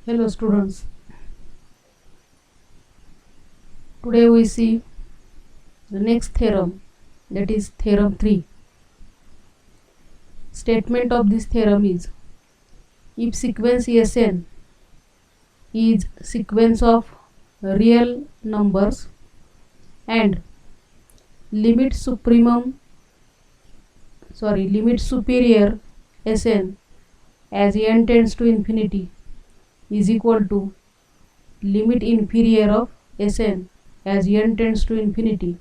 Hello students, today we see the next theorem, that is theorem 3. Statement of this theorem is, if sequence Sn is sequence of real numbers and limit superior Sn as n tends to infinity is equal to limit inferior of Sn as n tends to infinity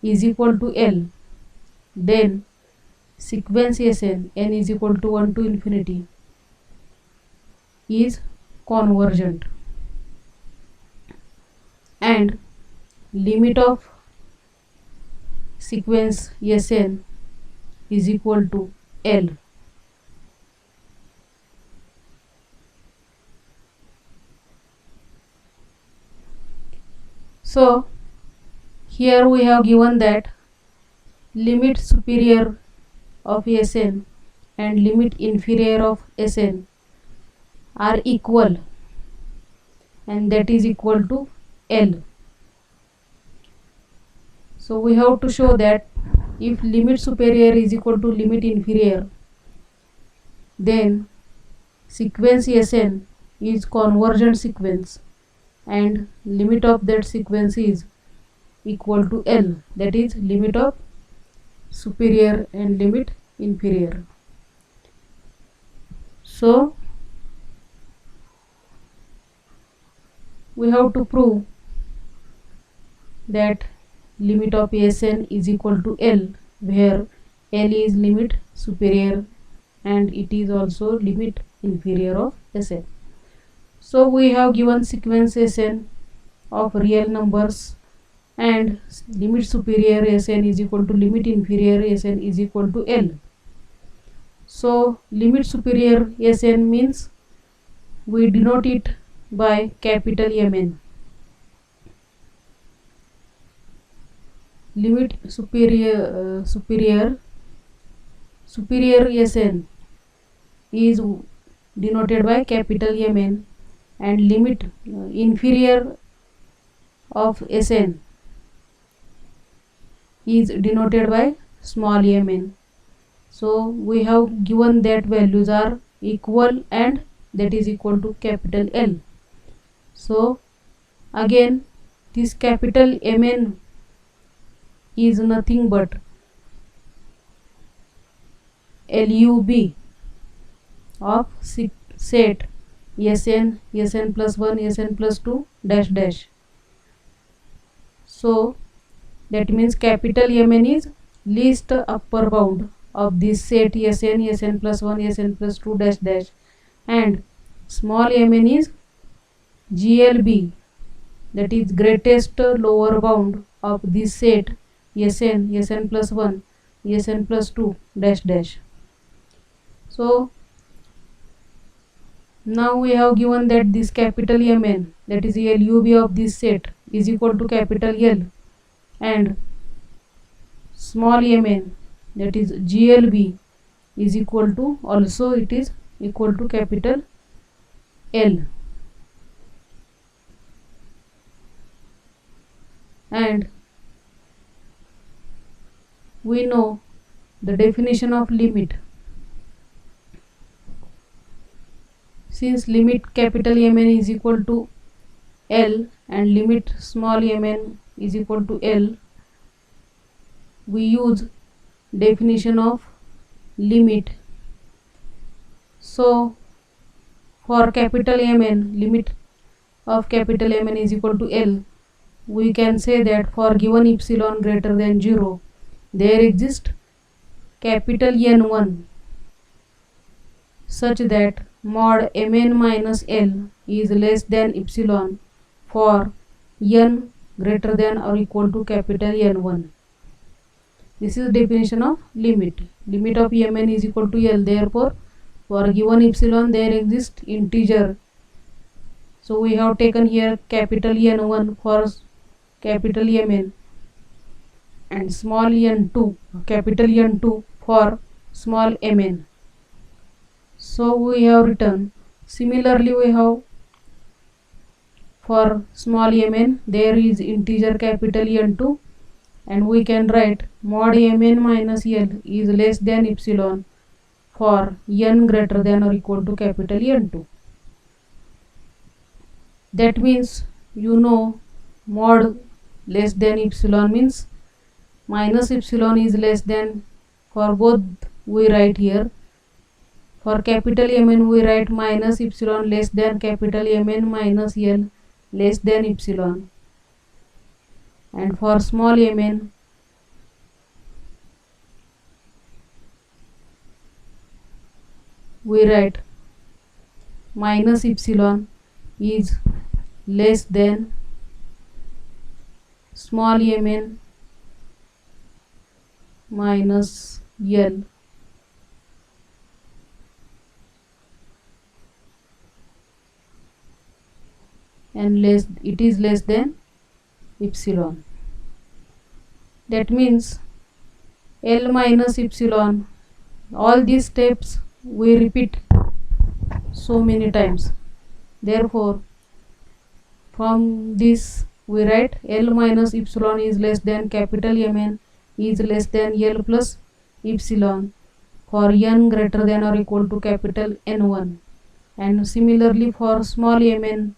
is equal to L, then sequence Sn n is equal to 1 to infinity is convergent, and limit of sequence Sn is equal to L. So here we have given that limit superior of Sn and limit inferior of Sn are equal, and that is equal to L. So we have to show that if limit superior is equal to limit inferior, then sequence Sn is convergent sequence and limit of that sequence is equal to L, that is limit of superior and limit inferior. So we have to prove that limit of Sn is equal to L, where L is limit superior and it is also limit inferior of Sn. So we have given sequence Sn of real numbers and limit superior Sn is equal to limit inferior Sn is equal to L. So limit superior Sn means we denote it by capital Mn. Limit superior Sn is denoted by capital Mn, and limit inferior of Sn is denoted by small mn. So we have given that values are equal and that is equal to capital L. So again this capital Mn is nothing but LUB of set Sn, Sn plus 1, Sn plus 2 dash dash. So that means capital Mn is least upper bound of this set Sn, Sn plus 1, Sn plus 2 dash dash, and small mn is GLB, that is greatest lower bound of this set Sn, Sn plus 1, Sn plus 2 dash dash. So now we have given that this capital Mn, that is LUB of this set, is equal to capital L, and small mn, that is GLB, is equal to, also it is equal to capital L. And we know the definition of limit. Since limit capital Mn is equal to L and limit small mn is equal to L, we use definition of limit. So for capital Mn, limit of capital Mn is equal to L, we can say that for given epsilon greater than 0, there exists capital N1 such that mod Mn minus L is less than epsilon for n greater than or equal to capital N1. This is definition of limit. Limit of Mn is equal to L, therefore for given epsilon there exists integer. So we have taken here capital N1 for capital Mn and small n2, capital N2 for small mn. So we have written, similarly we have For small mn there is integer capital N2, and we can write mod mn minus L is less than epsilon for n greater than or equal to capital N2. That means mod less than epsilon means minus epsilon is less than, for both we write here. For capital Mn we write minus epsilon less than capital Mn minus L less than epsilon, and for small mn we write minus epsilon is less than small mn minus L and it is less than epsilon. That means L minus epsilon, all these steps we repeat so many times. Therefore from this we write L minus epsilon is less than capital Mn is less than L plus epsilon for n greater than or equal to capital N1, and similarly for small mn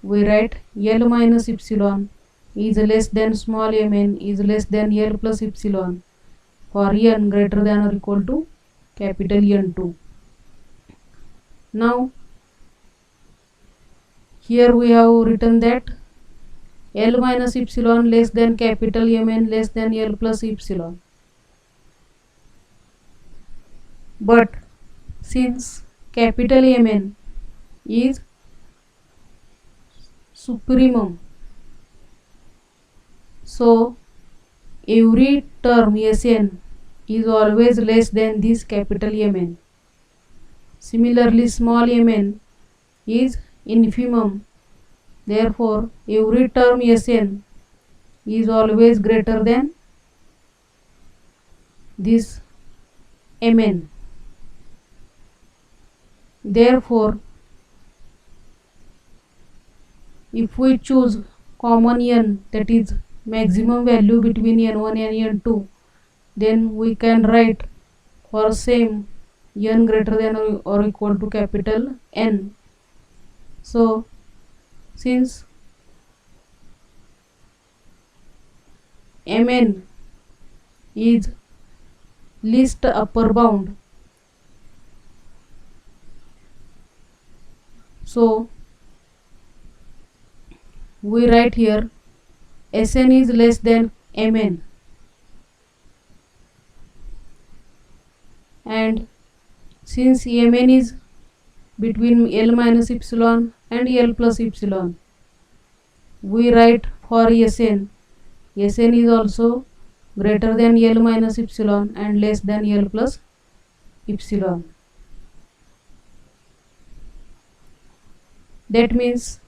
we write L minus epsilon is less than small mn is less than L plus epsilon for n greater than or equal to capital N2. Now here we have written that L minus epsilon less than capital Mn less than L plus epsilon, but since capital Mn is supremum, so every term Sn is always less than this capital Mn. Similarly small mn is infimum, therefore every term Sn is always greater than this mn. Therefore if we choose common n, that is maximum value between n1 and n2, then we can write for same n greater than or equal to capital N. So since Mn is least upper bound, so we write here Sn is less than Mn, and since Mn is between L minus epsilon and L plus epsilon, we write for Sn is also greater than L minus epsilon and less than L plus epsilon. That means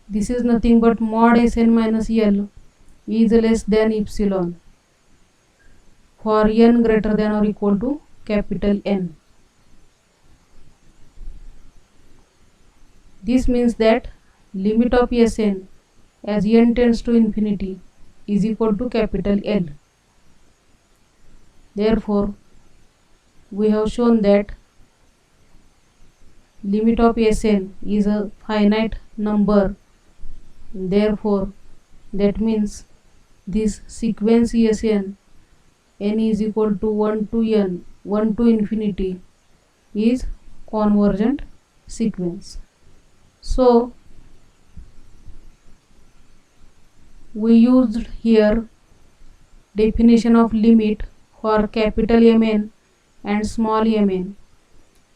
this is nothing but mod Sn minus L is less than epsilon for n greater than or equal to capital N. This means that limit of Sn as n tends to infinity is equal to capital L. Therefore we have shown that limit of Sn is a finite number. Therefore that means this sequence Sn n is equal to 1 to n 1 to infinity is convergent sequence. So we used here definition of limit for capital Mn and small mn,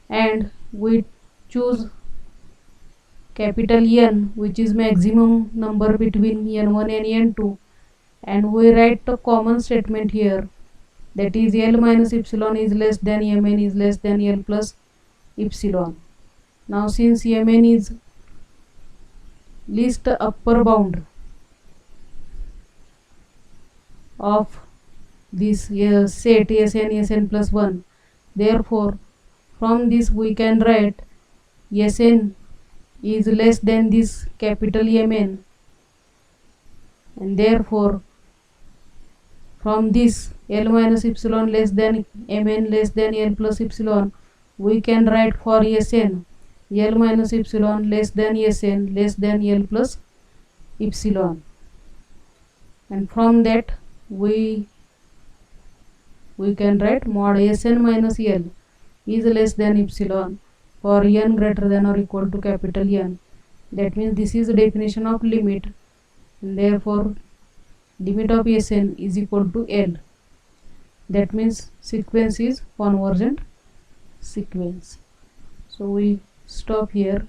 and we choose capital N, which is maximum number between n1 and n2, and we write the common statement here, that is L minus epsilon is less than Mn is less than L plus epsilon. Now since Mn is least upper bound of this set Sn plus 1, therefore from this we can write Sn is less than this capital Mn, and therefore from this L minus epsilon less than Mn less than L plus epsilon, we can write for Sn L minus epsilon less than Sn less than L plus epsilon, and from that we can write mod Sn minus L is less than epsilon for n greater than or equal to capital N. That means this is the definition of limit, and therefore limit of Sn is equal to L. That means sequence is convergent sequence. So we stop here.